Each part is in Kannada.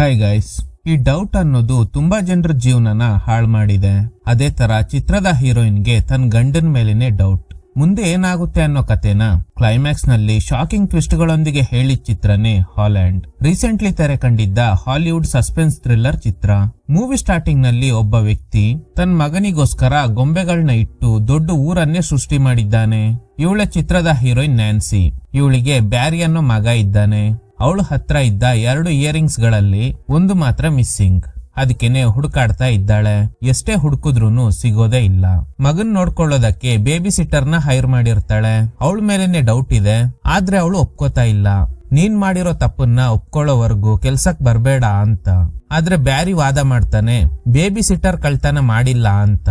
ಹಾಯ್ ಗೈಸ್, ಈ ಡೌಟ್ ಅನ್ನೋದು ತುಂಬಾ ಜನರ ಜೀವನನ ಹಾಳು ಮಾಡಿದೆ. ಅದೇ ತರ ಚಿತ್ರದ ಹೀರೋಯಿನ್ಗೆ ತನ್ನ ಗಂಡನ ಮೇಲೇನೆ ಡೌಟ್. ಮುಂದೆ ಏನಾಗುತ್ತೆ ಅನ್ನೋ ಕಥೆನ ಕ್ಲೈಮ್ಯಾಕ್ಸ್ ನಲ್ಲಿ ಶಾಕಿಂಗ್ ಟ್ವಿಸ್ಟ್ ಗಳೊಂದಿಗೆ ಹೇಳಿದ ಚಿತ್ರನೇ ಹಾಲ್ಯಾಂಡ್. ರೀಸೆಂಟ್ಲಿ ತೆರೆ ಕಂಡಿದ್ದ ಹಾಲಿವುಡ್ ಸಸ್ಪೆನ್ಸ್ ಥ್ರಿಲ್ಲರ್ ಚಿತ್ರ. ಮೂವಿ ಸ್ಟಾರ್ಟಿಂಗ್ ನಲ್ಲಿ ಒಬ್ಬ ವ್ಯಕ್ತಿ ತನ್ನ ಮಗನಿಗೋಸ್ಕರ ಗೊಂಬೆಗಳನ್ನ ಇಟ್ಟು ದೊಡ್ಡ ಊರನ್ನೇ ಸೃಷ್ಟಿ ಮಾಡಿದ್ದಾನೆ. ಇವಳ ಚಿತ್ರದ ಹೀರೋಯಿನ್ ನ್ಯಾನ್ಸಿ. ಇವಳಿಗೆ ಬ್ಯಾರಿ ಅನ್ನೋ ಮಗ ಇದ್ದಾನೆ. ಅವಳು ಹತ್ರ ಇದ್ದ 2 ಇಯರಿಂಗ್ಸ್ ಗಳಲ್ಲಿ ಒಂದು ಮಾತ್ರ ಮಿಸ್ಸಿಂಗ್. ಅದಕ್ಕೇನೆ ಹುಡುಕಾಡ್ತಾ ಇದ್ದಾಳೆ. ಎಷ್ಟೇ ಹುಡುಕಿದ್ರೂ ಸಿಗೋದೇ ಇಲ್ಲ. ಮಗನ್ ನೋಡ್ಕೊಳ್ಳೋದಕ್ಕೆ ಬೇಬಿ ಸಿಟ್ಟರ್ನ ಹೈರ್ ಮಾಡಿರ್ತಾಳೆ. ಅವಳ ಮೇಲೇನೆ ಡೌಟ್ ಇದೆ, ಆದ್ರೆ ಅವಳು ಒಪ್ಕೋತಾ ಇಲ್ಲ. ನೀನ್ ಮಾಡಿರೋ ತಪ್ಪನ್ನ ಒಪ್ಕೊಳ್ಳೋವರೆಗೂ ಕೆಲ್ಸಕ್ ಬರ್ಬೇಡ ಅಂತ. ಆದ್ರೆ ಬ್ಯಾರಿ ವಾದ ಮಾಡ್ತಾನೆ, ಬೇಬಿ ಸಿಟ್ಟರ್ ಕಳ್ತನ ಮಾಡಿಲ್ಲ ಅಂತ.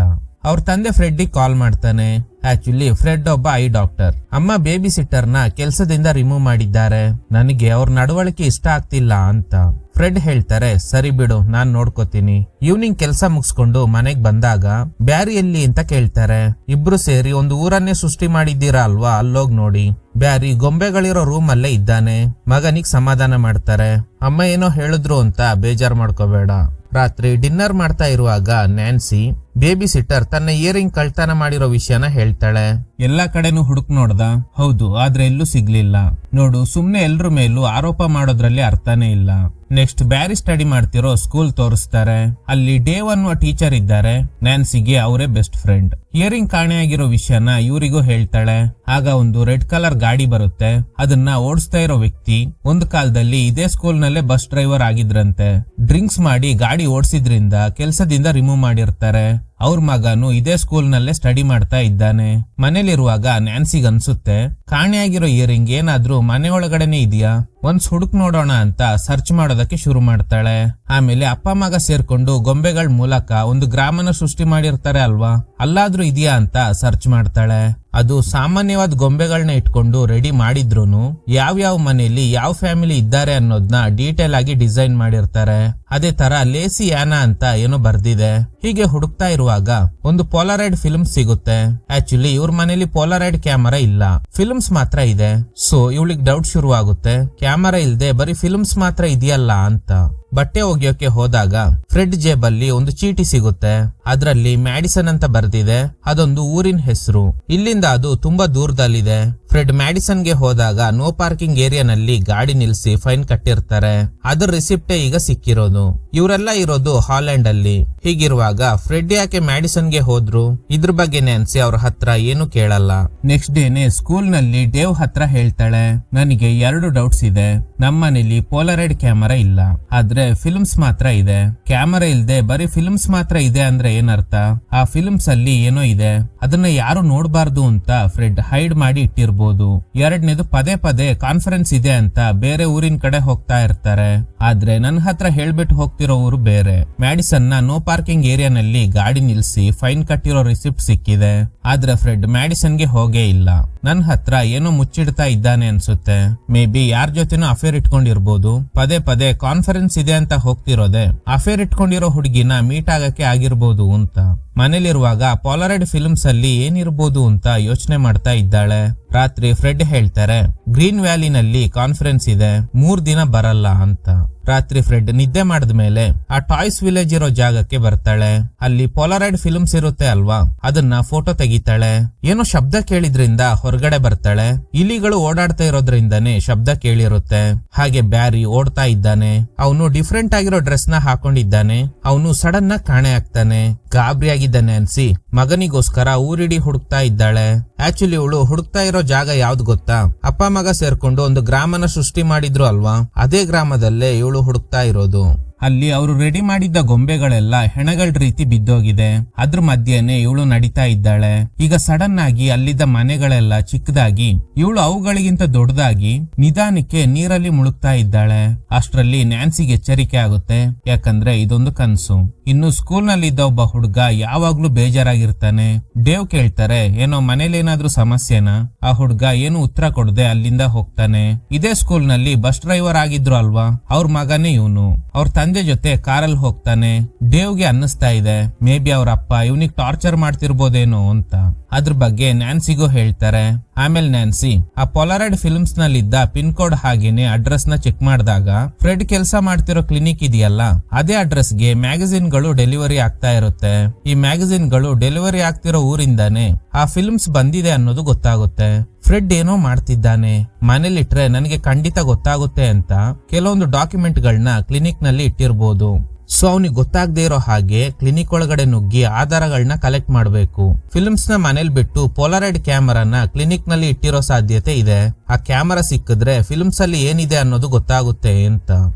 ಅವ್ರ ತಂದೆ ಫ್ರೆಡ್ಡಿಗೆ ಕಾಲ್ ಮಾಡ್ತಾನೆ. ಆಕ್ಚುಲಿ ಫ್ರೆಡ್ ಒಬ್ಬ ಐ ಡಾಕ್ಟರ್. ಅಮ್ಮ ಬೇಬಿ ಸಿಟ್ಟರ್ ನ ಕೆಲ್ಸದಿಂದ ರಿಮೂವ್ ಮಾಡಿದ್ದಾರೆ. ನನಗೆ ಅವ್ರ ನಡವಳಿಕೆ ಇಷ್ಟ ಆಗ್ತಿಲ್ಲ ಅಂತ. ಫ್ರೆಡ್ ಹೇಳ್ತಾರೆ, ಸರಿ ಬಿಡು, ನಾನ್ ನೋಡ್ಕೋತೀನಿ. ಈವ್ನಿಂಗ್ ಕೆಲ್ಸ ಮುಗಿಸ್ಕೊಂಡು ಮನೆಗ್ ಬಂದಾಗ ಬ್ಯಾರಿ ಎಲ್ಲಿ ಅಂತ ಕೇಳ್ತಾರೆ. ಇಬ್ರು ಸೇರಿ ಒಂದು ಊರನ್ನೇ ಸೃಷ್ಟಿ ಮಾಡಿದ್ದೀರಾ ಅಲ್ವಾ, ಅಲ್ಲೋಗ್ ನೋಡಿ. ಬ್ಯಾರಿ ಗೊಂಬೆಗಳಿರೋ ರೂಮ್ ಅಲ್ಲೇ ಇದ್ದಾನೆ. ಮಗನಿಗ್ ಸಮಾಧಾನ ಮಾಡ್ತಾರೆ. ಅಮ್ಮ ಏನೋ ಹೇಳಿದ್ರು ಅಂತ ಬೇಜಾರ್ ಮಾಡ್ಕೋಬೇಡ. ರಾತ್ರಿ ಡಿನ್ನರ್ ಮಾಡ್ತಾ ಇರುವಾಗ ನ್ಯಾನ್ಸಿ ಬೇಬಿ ಸಿಟ್ಟರ್ ತನ್ನ ಇಯರಿಂಗ್ ಕಳ್ತನ ಮಾಡಿರೋ ವಿಷಯನ ಹೇಳ್ತಾಳೆ. ಎಲ್ಲಾ ಕಡೆನೂ ಹುಡುಕ್ ನೋಡ್ದ, ಹೌದು, ಆದ್ರೆ ಎಲ್ಲೂ ಸಿಗ್ಲಿಲ್ಲ. ನೋಡು, ಸುಮ್ನೆ ಎಲ್ರ ಮೇಲೂ ಆರೋಪ ಮಾಡೋದ್ರಲ್ಲಿ ಅರ್ಥನೇ ಇಲ್ಲ. ನೆಕ್ಸ್ಟ್ ಬ್ಯಾರಿ ಸ್ಟಡಿ ಮಾಡ್ತಿರೋ ಸ್ಕೂಲ್ ತೋರಿಸ್ತಾರೆ. ಅಲ್ಲಿ ಡೇವ್ ಅನ್ನುವ ಟೀಚರ್ ಇದ್ದಾರೆ. ನ್ಯಾನ್ಸಿಗೆ ಅವರೇ ಬೆಸ್ಟ್ ಫ್ರೆಂಡ್. ಇಯರಿಂಗ್ ಕಾಣೆಯಾಗಿರೋ ವಿಷಯನ ಇವರಿಗೂ ಹೇಳ್ತಾಳೆ. ಆಗ ಒಂದು ರೆಡ್ ಕಲರ್ ಗಾಡಿ ಬರುತ್ತೆ. ಅದನ್ನ ಓಡಿಸ್ತಾ ಇರೋ ವ್ಯಕ್ತಿ ಒಂದು ಕಾಲದಲ್ಲಿ ಇದೇ ಸ್ಕೂಲ್ ನಲ್ಲೇ ಬಸ್ ಡ್ರೈವರ್ ಆಗಿದ್ರಂತೆ. ಡ್ರಿಂಕ್ಸ್ ಮಾಡಿ ಗಾಡಿ ಓಡಿಸಿದ್ರಿಂದ ಕೆಲ್ಸದಿಂದ ರಿಮೂವ್ ಮಾಡಿರ್ತಾರೆ. ಅವ್ರ ಮಗನು ಇದೇ ಸ್ಕೂಲ್ ನಲ್ಲೇ ಸ್ಟಡಿ ಮಾಡ್ತಾ ಇದ್ದಾನೆ. ಮನೇಲಿರುವಾಗ ನ್ಯಾನ್ಸಿಗ್ ಅನ್ಸುತ್ತೆ, ಕಾಣೆಯಾಗಿರೋ ಇಯರಿಂಗ್ ಏನಾದ್ರೂ ಮನೆ ಒಳಗಡೆನೆ ಇದೆಯಾ, ಒಂದ್ ಹುಡುಕ್ ನೋಡೋಣ ಅಂತ ಸರ್ಚ್ ಮಾಡೋದಕ್ಕೆ ಶುರು ಮಾಡ್ತಾಳೆ. ಆಮೇಲೆ ಅಪ್ಪ ಮಗ ಸೇರ್ಕೊಂಡು ಗೊಂಬೆಗಳ ಮೂಲಕ ಒಂದು ಗ್ರಾಮನ ಸೃಷ್ಟಿ ಮಾಡಿರ್ತಾರೆ ಅಲ್ವಾ, ಅಲ್ಲಾದ್ರೂ ಇದೆಯಾ ಅಂತ ಸರ್ಚ್ ಮಾಡ್ತಾಳೆ. ಅದು ಸಾಮಾನ್ಯವಾದ ಗೊಂಬೆಗಳನ್ನ ಇಟ್ಕೊಂಡು ರೆಡಿ ಮಾಡಿದ್ರುನು ಯಾವ್ಯಾವ ಮನೆಯಲ್ಲಿ ಯಾವ ಫ್ಯಾಮಿಲಿ ಇದ್ದಾರೆ ಅನ್ನೋದನ್ನ ಡೀಟೇಲ್ ಆಗಿ ಡಿಸೈನ್ ಮಾಡಿರ್ತಾರೆ. ಅದೇ ತರ ಲೇಸಿ ಯಾನ ಅಂತ ಏನೋ ಬರ್ದಿದೆ. ಹೀಗೆ ಹುಡುಕ್ತಾ ಇರುವಾಗ ಒಂದು ಪೋಲಾರೈಡ್ ಫಿಲ್ಮ್ ಸಿಗುತ್ತೆ. ಆಕ್ಚುಲಿ ಇವ್ರ ಮನೇಲಿ ಪೋಲಾರೈಡ್ ಕ್ಯಾಮರಾ ಇಲ್ಲ, ಫಿಲ್ಮ್ಸ್ ಮಾತ್ರ ಇದೆ. ಸೊ ಇವಳಿಗೆ ಡೌಟ್ ಶುರು ಆಗುತ್ತೆ, ಕ್ಯಾಮರಾ ಇಲ್ದೆ ಬರೀ ಫಿಲ್ಮ್ಸ್ ಮಾತ್ರ ಇದೆಯಲ್ಲ ಅಂತ. ಬಟ್ಟೆ ಒಗೆಯೋಕೆ ಹೋದಾಗ ಫ್ರೆಡ್ ಜೇಬಲ್ಲಿ ಒಂದು ಚೀಟಿ ಸಿಗುತ್ತೆ. ಅದರಲ್ಲಿ ಮ್ಯಾಡಿಸನ್ ಅಂತ ಬರ್ದಿದೆ. ಅದೊಂದು ಊರಿನ ಹೆಸರು. ಇಲ್ಲಿಂದ ಅದು ತುಂಬಾ ದೂರದಲ್ಲಿದೆ. ಫ್ರೆಡ್ ಮ್ಯಾಡಿಸನ್ ಗೆ ಹೋದಾಗ ನೋ ಪಾರ್ಕಿಂಗ್ ಏರಿಯಾನಲ್ಲಿ ಗಾಡಿ ನಿಲ್ಸಿ ಫೈನ್ ಕಟ್ಟಿರ್ತಾರೆ. ಅದ್ರ ರಿಸಿಪ್ಟೇ ಈಗ ಸಿಕ್ಕಿರೋದು. ಇವರೆಲ್ಲ ಇರೋದು ಹಾಲ್ಯಾಂಡ್ ಅಲ್ಲಿ. ಹೀಗಿರುವಾಗ ಫ್ರೆಡ್ ಯಾಕೆ ಮ್ಯಾಡಿಸನ್ ಗೆ ಹೋದ್ರು, ಇದ್ರ ಬಗ್ಗೆ ನ್ಯಾನ್ಸಿ ಅವ್ರ ಹತ್ರ ಏನು ಕೇಳಲ್ಲ. ನೆಕ್ಸ್ಟ್ ಡೇನೆ ಸ್ಕೂಲ್ ನಲ್ಲಿ ಡೇವ್ ಹತ್ರ ಹೇಳ್ತಾಳೆ, ನನಗೆ 2 ಡೌಟ್ಸ್ ಇದೆ. ನಮ್ಮನೇಲಿ ಪೋಲಾರೈಡ್ ಕ್ಯಾಮರಾ ಇಲ್ಲ, ಆದ್ರೆ ಫಿಲ್ಮ್ಸ್ ಮಾತ್ರ ಇದೆ. ಕ್ಯಾಮರಾ ಇಲ್ದೆ ಬರೀ ಫಿಲ್ಮ್ಸ್ ಮಾತ್ರ ಇದೆ ಅಂದ್ರೆ ಏನರ್ಥ? ಆ ಫಿಲ್ಮ್ಸ್ ಅಲ್ಲಿ ಏನೋ ಇದೆ, ಅದನ್ನ ಯಾರು ನೋಡ್ಬಾರ್ದು ಅಂತ ಫ್ರೆಡ್ ಹೈಡ್ ಮಾಡಿ ಇಟ್ಟಿರ್ಬೋದು. ಎರಡನೇದು, ಪದೇ ಪದೇ ಕಾನ್ಫರೆನ್ಸ್ ಇದೆ ಅಂತ ಬೇರೆ ಊರಿನ ಕಡೆ ಹೋಗ್ತಾ ಇರ್ತಾರೆ. ಆದ್ರೆ ನನ್ನ ಹತ್ರ ಹೇಳ್ಬಿಟ್ಟು ಹೋಗ್ತಿರೋ ಊರು ಬೇರೆ. ಮ್ಯಾಡಿಸನ್ ನ ನೋ ಪಾರ್ಕಿಂಗ್ ಏರಿಯಾನಲ್ಲಿ ಗಾಡಿ ನಿಲ್ಸಿ ಫೈನ್ ಕಟ್ಟಿರೋ ರಿಸಿಪ್ಟ್ ಸಿಕ್ಕಿದೆ. ಆದ್ರೆ ಫ್ರೆಡ್ ಮ್ಯಾಡಿಸನ್ ಗೆ ಹೋಗೇ ಇಲ್ಲ. ನನ್ ಹತ್ರ ಏನೋ ಮುಚ್ಚಿಡ್ತಾ ಇದ್ದಾನೆ ಅನ್ಸುತ್ತೆ. ಮೇ ಬಿ ಯಾರ ಜೊತೆನೋ ಅಫೇರ್ ಇಟ್ಕೊಂಡಿರ್ಬೋದು. ಪದೇ ಪದೇ ಕಾನ್ಫರೆನ್ಸ್ ಇದೆ ಅಂತ ಹೋಗ್ತಿರೋದೆ ಅಫೇರ್ ಇಟ್ಕೊಂಡಿರೋ ಹುಡುಗಿನ ಮೀಟ್ ಆಗಕ್ಕೆ ಆಗಿರ್ಬೋದು ಅಂತ. ಮನೇಲಿರುವಾಗ ಪೋಲಾರೈಡ್ ಫಿಲ್ಮ್ಸ್ ಅಲ್ಲಿ ಏನಿರ್ಬೋದು ಅಂತ ಯೋಚನೆ ಮಾಡ್ತಾ ಇದ್ದಾಳೆ. ರಾತ್ರಿ ಫ್ರೆಡ್ ಹೇಳ್ತಾರೆ, ಗ್ರೀನ್ ವ್ಯಾಲಿನಲ್ಲಿ ಕಾನ್ಫರೆನ್ಸ್ ಇದೆ, 3 ದಿನ ಬರಲ್ಲ ಅಂತ. ರಾತ್ರಿ ಫ್ರೆಡ್ ನಿದ್ದೆ ಮಾಡಿದ್ಮೇಲೆ ಆ ಟಾಯ್ಸ್ ವಿಲೇಜ್ ಇರೋ ಜಾಗಕ್ಕೆ ಬರ್ತಾಳೆ. ಅಲ್ಲಿ ಪೋಲಾರೈಡ್ ಫಿಲ್ಮ್ಸ್ ಇರುತ್ತೆ ಅಲ್ವಾ, ಅದನ್ನ ಫೋಟೋ ತೆಗಿತಾಳೆ. ಏನೋ ಶಬ್ದ ಕೇಳಿದ್ರಿಂದ ಹೊರಗಡೆ ಬರ್ತಾಳೆ. ಇಲಿಗಳು ಓಡಾಡ್ತಾ ಇರೋದ್ರಿಂದಾನೇ ಶಬ್ದ ಕೇಳಿರುತ್ತೆ. ಹಾಗೆ ಬ್ಯಾರಿ ಓಡ್ತಾ ಇದ್ದಾನೆ. ಅವನು ಡಿಫ್ರೆಂಟ್ ಆಗಿರೋ ಡ್ರೆಸ್ ನ ಹಾಕೊಂಡಿದ್ದಾನೆ. ಅವನು ಸಡನ್ ಆಗಿ ಕಾಣೆ ಆಗ್ತಾನೆ. ಗಾಬರಿಯಾಗಿದ್ದ ನ್ಯಾನ್ಸಿ ಮಗನಿಗೋಸ್ಕರ ಊರಿಡಿ ಹುಡುಕ್ತಾ ಇದ್ದಾಳೆ. ಆಕ್ಚುಲಿ ಇವಳು ಹುಡುಕ್ತಾ ಇರೋ ಜಾಗ ಯಾವ್ದು ಗೊತ್ತಾ? ಅಪ್ಪ ಮಗ ಸೇರ್ಕೊಂಡು ಒಂದು ಗ್ರಾಮನ ಸೃಷ್ಟಿ ಮಾಡಿದ್ರು ಅಲ್ವಾ, ಅದೇ ಗ್ರಾಮದಲ್ಲೇ ಇವಳು ಹುಡುಕ್ತಾ ಇರೋದು. ಅಲ್ಲಿ ಅವರು ರೆಡಿ ಮಾಡಿದ್ದ ಗೊಂಬೆಗಳೆಲ್ಲ ಹೆಣಗಳ ರೀತಿ ಬಿದ್ದೋಗಿದೆ. ಅದ್ರ ಮಧ್ಯೆನೆ ಇವಳು ನಡೀತಾ ಇದ್ದಾಳೆ. ಈಗ ಸಡನ್ ಆಗಿ ಅಲ್ಲಿದ್ದ ಮನೆಗಳೆಲ್ಲ ಚಿಕ್ಕದಾಗಿ ಇವಳು ಅವುಗಳಿಗಿಂತ ದೊಡ್ಡದಾಗಿ ನಿಧಾನಕ್ಕೆ ನೀರಲ್ಲಿ ಮುಳುಗ್ತಾ ಇದ್ದಾಳೆ. ಅಷ್ಟರಲ್ಲಿ ನ್ಯಾನ್ಸಿಗೆ ಎಚ್ಚರಿಕೆ ಆಗುತ್ತೆ, ಯಾಕಂದ್ರೆ ಇದೊಂದು ಕನ್ಸು. ಇನ್ನು ಸ್ಕೂಲ್ ನಲ್ಲಿದ್ದ ಒಬ್ಬ ಹುಡುಗ ಯಾವಾಗ್ಲೂ ಬೇಜಾರಾಗಿರ್ತಾನೆ. ಡೇವ್ ಕೇಳ್ತಾರೆ, ಏನೋ ಮನೇಲಿ ಏನಾದ್ರೂ ಸಮಸ್ಯೆನಾ? ಆ ಹುಡುಗ ಏನು ಉತ್ತರ ಕೊಡದೆ ಅಲ್ಲಿಂದ ಹೋಗ್ತಾನೆ. ಇದೇ ಸ್ಕೂಲ್ ನಲ್ಲಿ ಬಸ್ ಡ್ರೈವರ್ ಆಗಿದ್ರು ಅಲ್ವಾ, ಅವ್ರ ಮಗನೇ ಇವನು. ಅವ್ರ ತಂದೆ ಜೊತೆ ಕಾರಲ್ಲಿ ಹೋಗ್ತಾನೆ. ಡೇವ್ಗೆ ಅನ್ನಿಸ್ತಾ ಇದೆ ಮೇ ಬಿ ಅವ್ರ ಅಪ್ಪ ಇವನಿಗೆ ಟಾರ್ಚರ್ ಮಾಡ್ತಿರ್ಬೋದೇನೋ ಅಂತ. ಅದ್ರ ಬಗ್ಗೆ ನ್ಯಾನ್ಸಿಗೂ ಹೇಳ್ತಾರೆ. ಆಮೇಲೆ ನ್ಯಾನ್ಸಿ ಆ ಪೊಲಾರಾಯ್ಡ್ ಫಿಲ್ಮ್ಸ್ ನಲ್ಲಿದ್ದ ಪಿನ್ ಕೋಡ್ ಹಾಗೇನೆ ಅಡ್ರೆಸ್ ನ ಚೆಕ್ ಮಾಡಿದಾಗ ಫ್ರೆಡ್ ಕೆಲಸ ಮಾಡ್ತಿರೋ ಕ್ಲಿನಿಕ್ ಇದೆಯಲ್ಲ ಅದೇ ಅಡ್ರೆಸ್ ಗೆ ಮ್ಯಾಗಝಿನ್ ಗಳು ಡೆಲಿವರಿ ಆಗ್ತಾ ಇರುತ್ತೆ. ಈ ಮ್ಯಾಗಝಿನ್ ಗಳು ಡೆಲಿವರಿ ಆಗ್ತಿರೋ ಊರಿಂದಾನೆ ಆ ಫಿಲ್ಮ್ಸ್ ಬಂದಿದೆ ಅನ್ನೋದು ಗೊತ್ತಾಗುತ್ತೆ. ಫ್ರೆಡ್ ಏನೋ ಮಾಡ್ತಿದ್ದಾನೆ, ಮನೇಲಿಟ್ರೆ ನನಗೆ ಖಂಡಿತ ಗೊತ್ತಾಗುತ್ತೆ ಅಂತ ಕೆಲವೊಂದು ಡಾಕ್ಯುಮೆಂಟ್ ಗಳನ್ನ ಕ್ಲಿನಿಕ್ ನಲ್ಲಿ ಇಟ್ಟಿರ್ಬೋದು. ಸೊ ಅವನಿಗೆ ಗೊತ್ತಾಗದೇ ಇರೋ ಹಾಗೆ ಕ್ಲಿನಿಕ್ ಒಳಗಡೆ ನುಗ್ಗಿ ಆಧಾರಗಳನ್ನ ಕಲೆಕ್ಟ್ ಮಾಡಬೇಕು. ಫಿಲ್ಮ್ಸ್ ನ ಮನೇಲಿ ಬಿಟ್ಟು ಪೋಲಾರಾಯ್ಡ್ ಕ್ಯಾಮರಾನ ಕ್ಲಿನಿಕ್ ನಲ್ಲಿ ಇಟ್ಟಿರೋ ಸಾಧ್ಯತೆ ಇದೆ. ಆ ಕ್ಯಾಮರಾ ಸಿಕ್ಕಿದ್ರೆ ಫಿಲ್ಮ್ಸ್ ಅಲ್ಲಿ ಏನಿದೆ ಅನ್ನೋದು ಗೊತ್ತಾಗುತ್ತೆ ಅಂತ.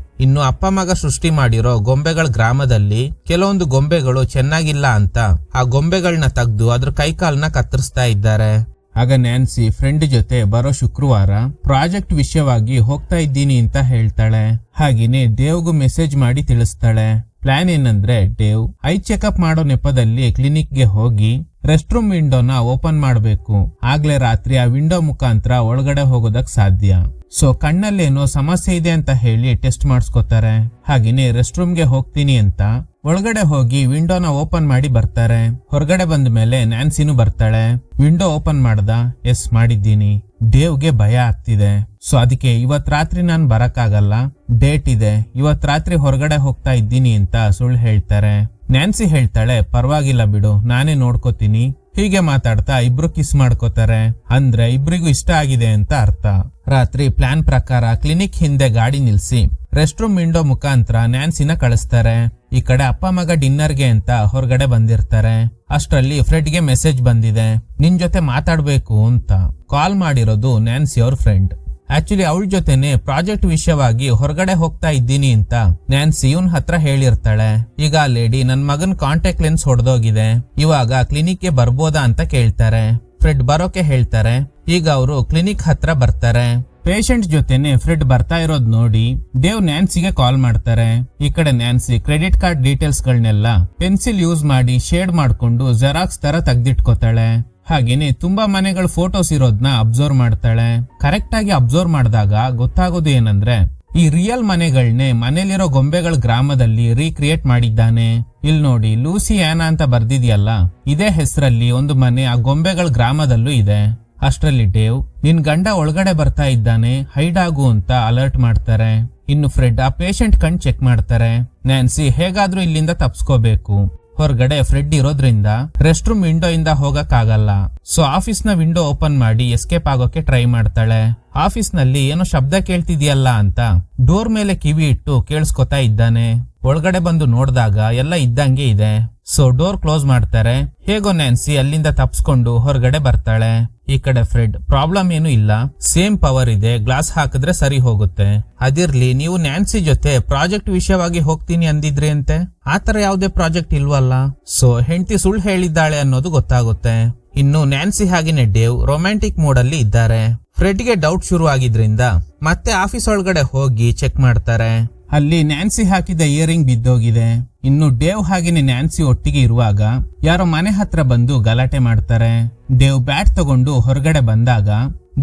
ಇನ್ನು ಅಪ್ಪ ಮಗ ಸೃಷ್ಟಿ ಮಾಡಿರೋ ಗೊಂಬೆಗಳ ಗ್ರಾಮದಲ್ಲಿ ಕೆಲವೊಂದು ಗೊಂಬೆಗಳು ಚೆನ್ನಾಗಿಲ್ಲ ಅಂತ ಆ ಗೊಂಬೆಗಳನ್ನ ತೆಗೆದು ಅದ್ರ ಕೈಕಾಲನ್ನ ಕತ್ತರಿಸ್ತಾ ಇದ್ದಾರೆ. ಆಗ ನ್ಯಾನ್ಸಿ ಫ್ರೆಂಡ್ ಜೊತೆ ಬರೋ ಶುಕ್ರವಾರ ಪ್ರಾಜೆಕ್ಟ್ ವಿಷಯವಾಗಿ ಹೋಗ್ತಾ ಇದ್ದೀನಿ ಅಂತ ಹೇಳ್ತಾಳೆ. ಹಾಗೇನೆ ಡೇವ್ಗೂ ಮೆಸೇಜ್ ಮಾಡಿ ತಿಳಿಸ್ತಾಳೆ. ಪ್ಲಾನ್ ಏನಂದ್ರೆ ಡೇವ್ ಐ ಚೆಕಪ್ ಮಾಡೋ ನೆಪದಲ್ಲಿ ಕ್ಲಿನಿಕ್ ಗೆ ಹೋಗಿ ರೆಸ್ಟ್ ರೂಮ್ ವಿಂಡೋನ ಓಪನ್ ಮಾಡಬೇಕು. ಆಗ್ಲೇ ರಾತ್ರಿ ಆ ವಿಂಡೋ ಮುಖಾಂತರ ಒಳಗಡೆ ಹೋಗೋದಕ್ ಸಾಧ್ಯ. ಸೊ ಕಣ್ಣಲ್ಲೇನೋ ಸಮಸ್ಯೆ ಇದೆ ಅಂತ ಹೇಳಿ ಟೆಸ್ಟ್ ಮಾಡಿಸ್ಕೊತಾರೆ. ಹಾಗೇನೆ ರೆಸ್ಟ್ ರೂಮ್ ಗೆ ಹೋಗ್ತೀನಿ ಅಂತ ಒಳಗಡೆ ಹೋಗಿ ವಿಂಡೋನ ಓಪನ್ ಮಾಡಿ ಬರ್ತಾರೆ. ಹೊರಗಡೆ ಬಂದ ಮೇಲೆ ನ್ಯಾನ್ಸಿನೂ ಬರ್ತಾಳೆ. ವಿಂಡೋ ಓಪನ್ ಮಾಡ್ದ? ಎಸ್ ಮಾಡಿದ್ದೀನಿ. ಡೇವ್ಗೆ ಭಯ ಆಗ್ತಿದೆ. ಸೊ ಅದಕ್ಕೆ ಇವತ್ ರಾತ್ರಿ ನಾನ್ ಬರಕ್ಕಾಗಲ್ಲ, ಡೇಟ್ ಇದೆ, ಇವತ್ ರಾತ್ರಿ ಹೊರಗಡೆ ಹೋಗ್ತಾ ಇದ್ದೀನಿ ಅಂತ ಸುಳ್ಳು ಹೇಳ್ತಾರೆ. ನ್ಯಾನ್ಸಿ ಹೇಳ್ತಾಳೆ ಪರವಾಗಿಲ್ಲ ಬಿಡು, ನಾನೇ ನೋಡ್ಕೋತೀನಿ. ಹೀಗೆ ಮಾತಾಡ್ತಾ ಇಬ್ರು ಕಿಸ್ ಮಾಡ್ಕೋತಾರೆ. ಅಂದ್ರೆ ಇಬ್ರಿಗೂ ಇಷ್ಟ ಆಗಿದೆ ಅಂತ ಅರ್ಥ. ರಾತ್ರಿ ಪ್ಲಾನ್ ಪ್ರಕಾರ ಕ್ಲಿನಿಕ್ ಹಿಂದೆ ಗಾಡಿ ನಿಲ್ಸಿ ರೆಸ್ಟ್ ರೂಮ್ ವಿಂಡೋ ಮುಖಾಂತರ ನ್ಯಾನ್ಸಿನ ಕಳಿಸ್ತಾರೆ. ಈ ಕಡೆ ಅಪ್ಪ ಮಗ ಡಿನ್ನರ್ಗೆ ಅಂತ ಹೊರಗಡೆ ಬಂದಿರ್ತಾರೆ. ಅಷ್ಟರಲ್ಲಿ ಫ್ರೆಡ್ಗೆ ಮೆಸೇಜ್ ಬಂದಿದೆ, ನಿನ್ ಜೊತೆ ಮಾತಾಡ್ಬೇಕು ಅಂತ. ಕಾಲ್ ಮಾಡಿರೋದು ನ್ಯಾನ್ಸಿ ಅವ್ರ ಫ್ರೆಂಡ್. ಆಕ್ಚುಲಿ ಅವಳ ಜೊತೆನೆ ಪ್ರಾಜೆಕ್ಟ್ ವಿಷಯವಾಗಿ ಹೊರಗಡೆ ಹೋಗ್ತಾ ಇದ್ದೀನಿ ಅಂತ ನ್ಯಾನ್ಸಿ ಇವನ್ ಹತ್ರ ಹೇಳಿರ್ತಾಳೆ. ಈಗ ಆ ಲೇಡಿ ನನ್ ಮಗನ್ ಕಾಂಟ್ಯಾಕ್ಟ್ ಲೆನ್ಸ್ ಹೊಡೆದೋಗಿದೆ, ಇವಾಗ ಕ್ಲಿನಿಕ್ ಗೆ ಬರ್ಬೋದಾ ಅಂತ ಕೇಳ್ತಾರೆ. ಫ್ರೆಡ್ ಬರೋಕೆ ಹೇಳ್ತಾರೆ. ಈಗ ಅವರು ಕ್ಲಿನಿಕ್ ಹತ್ರ ಬರ್ತಾರೆ. ಪೇಷಂಟ್ ಜೊತೆನೆ ಫ್ರೆಡ್ ಬರ್ತಾ ಇರೋದ್ ನೋಡಿ ಡೇವ್ ನ್ಯಾನ್ಸಿಗೆ ಕಾಲ್ ಮಾಡ್ತಾರೆ. ಈ ಕಡೆ ನ್ಯಾನ್ಸಿ ಕ್ರೆಡಿಟ್ ಕಾರ್ಡ್ ಡೀಟೇಲ್ಸ್ ಗಳನ್ನೆಲ್ಲ ಪೆನ್ಸಿಲ್ ಯೂಸ್ ಮಾಡಿ ಶೇಡ್ ಮಾಡ್ಕೊಂಡು ಜೆರಾಕ್ಸ್ ತರ ತೆಗ್ದಿಟ್ಕೋತಾಳೆ. ಹಾಗೇನೆ ತುಂಬಾ ಮನೆಗಳ ಫೋಟೋಸ್ ಇರೋದ್ನ ಅಬ್ಸರ್ವ್ ಮಾಡ್ತಾಳೆ. ಕರೆಕ್ಟ್ ಆಗಿ ಅಬ್ಸರ್ವ್ ಮಾಡಿದಾಗ ಗೊತ್ತಾಗೋದು ಏನಂದ್ರೆ ಈ ರಿಯಲ್ ಮನೆಗಳನ್ನೇ ಮನೇಲಿರೋ ಗೊಂಬೆಗಳ ಗ್ರಾಮದಲ್ಲಿ ರೀಕ್ರಿಯೇಟ್ ಮಾಡಿದ್ದಾನೆ. ಇಲ್ ನೋಡಿ ಲೂಸಿ ಆನಾ ಅಂತ ಬರ್ದಿದ್ಯಲ್ಲ, ಇದೇ ಹೆಸರಲ್ಲಿ ಒಂದು ಮನೆ ಆ ಗೊಂಬೆಗಳ ಗ್ರಾಮದಲ್ಲೂ ಇದೆ. ಅಷ್ಟರಲ್ಲಿ ಡೇವ್ ನಿನ್ ಗಂಡ ಒಳಗಡೆ ಬರ್ತಾ ಇದ್ದಾನೆ, ಹೈಡ್ ಆಗು ಅಂತ ಅಲರ್ಟ್ ಮಾಡ್ತಾರೆ. ಇನ್ನು ಫ್ರೆಡ್ ಆ ಪೇಷಂಟ್ ಕಣ್ ಚೆಕ್ ಮಾಡ್ತಾರೆ. ನ್ಯಾನ್ಸಿ ಹೇಗಾದ್ರೂ ಇಲ್ಲಿಂದ ತಪ್ಸ್ಕೋಬೇಕು. ಹೊರಗಡೆ ಫ್ರೆಡ್ ಇರೋದ್ರಿಂದ ರೆಸ್ಟ್ ರೂಮ್ ವಿಂಡೋ ಇಂದ ಹೋಗಕ್ ಆಗಲ್ಲ. ಸೊ ಆಫೀಸ್ ನ ವಿಂಡೋ ಓಪನ್ ಮಾಡಿ ಎಸ್ಕೇಪ್ ಆಗೋಕೆ ಟ್ರೈ ಮಾಡ್ತಾಳೆ. ಆಫೀಸ್ ನಲ್ಲಿ ಏನೋ ಶಬ್ದ ಕೇಳ್ತಿದ್ಯಲ್ಲ ಅಂತ ಡೋರ್ ಮೇಲೆ ಕಿವಿ ಇಟ್ಟು ಕೇಳಿಸ್ಕೊತಾ ಇದ್ದಾನೆ. ಒಳಗಡೆ ಬಂದು ನೋಡಿದಾಗ ಎಲ್ಲ ಇದ್ದಂಗೆ ಇದೆ. ಸೊ ಡೋರ್ ಕ್ಲೋಸ್ ಮಾಡ್ತಾರೆ. ಹೇಗೋ ನ್ಯಾನ್ಸಿ ಅಲ್ಲಿಂದ ತಪ್ಸ್ಕೊಂಡು ಹೊರಗಡೆ ಬರ್ತಾಳೆ. ಈ ಕಡೆ ಫ್ರೆಡ್ ಪ್ರಾಬ್ಲಮ್ ಏನು ಇಲ್ಲ, ಸೇಮ್ ಪವರ್ ಇದೆ, ಗ್ಲಾಸ್ ಹಾಕಿದ್ರೆ ಸರಿ ಹೋಗುತ್ತೆ. ಅದಿರ್ಲಿ, ನೀವು ನ್ಯಾನ್ಸಿ ಜೊತೆ ಪ್ರಾಜೆಕ್ಟ್ ವಿಷಯವಾಗಿ ಹೋಗ್ತೀನಿ ಅಂದಿದ್ರಿ ಅಂತೆ, ಆತರ ಯಾವ್ದೇ ಪ್ರಾಜೆಕ್ಟ್ ಇಲ್ವಲ್ಲ. ಸೊ ಹೆಂಡತಿ ಸುಳ್ಳು ಹೇಳಿದ್ದಾಳೆ ಅನ್ನೋದು ಗೊತ್ತಾಗುತ್ತೆ. ಇನ್ನು ನ್ಯಾನ್ಸಿ ಹಾಗೇನೆ ಡೇವ್ ರೊಮ್ಯಾಂಟಿಕ್ ಮೋಡ್ ಅಲ್ಲಿ ಇದ್ದಾರೆ. ಫ್ರೆಡ್ಗೆ ಡೌಟ್ ಶುರು ಆಗಿದ್ರಿಂದ ಮತ್ತೆ ಆಫೀಸ್ ಒಳಗಡೆ ಹೋಗಿ ಚೆಕ್ ಮಾಡ್ತಾರೆ. ಅಲ್ಲಿ ನ್ಯಾನ್ಸಿ ಹಾಕಿದ ಇಯರಿಂಗ್ ಬಿದ್ದೋಗಿದೆ. ಇನ್ನು ಡೇವ್ ಹಾಗೇನೆ ನ್ಯಾನ್ಸಿ ಒಟ್ಟಿಗೆ ಇರುವಾಗ ಯಾರೋ ಮನೆ ಹತ್ರ ಬಂದು ಗಲಾಟೆ ಮಾಡ್ತಾರೆ. ಡೇವ್ ಬ್ಯಾಟ್ ತಗೊಂಡು ಹೊರಗಡೆ ಬಂದಾಗ